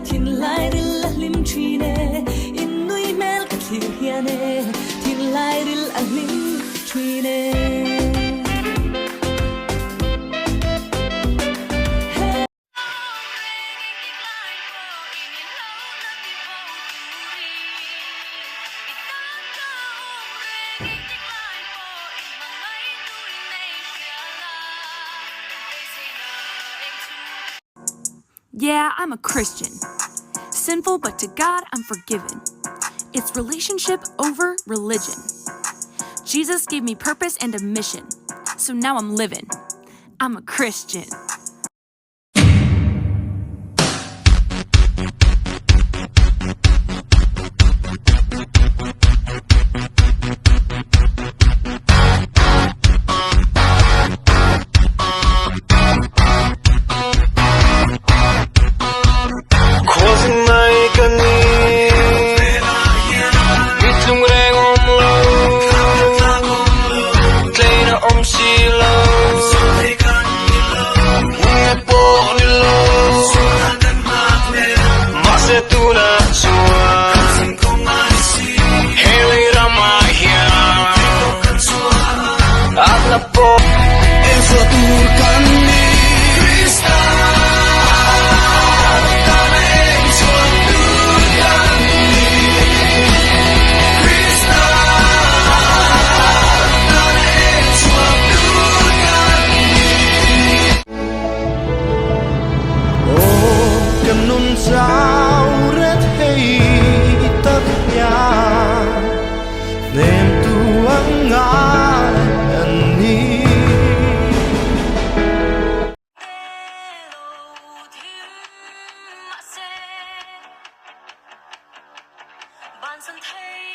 Tin lai ril a lim trine in nui mel ka thil hiane Tin lai ril a lim trine Yeah, I'm a Christian. Sinful, but to God, I'm forgiven. It's relationship over religion. Jesus gave me purpose and a mission, so now I'm living. I'm a Christian. Ban san thấy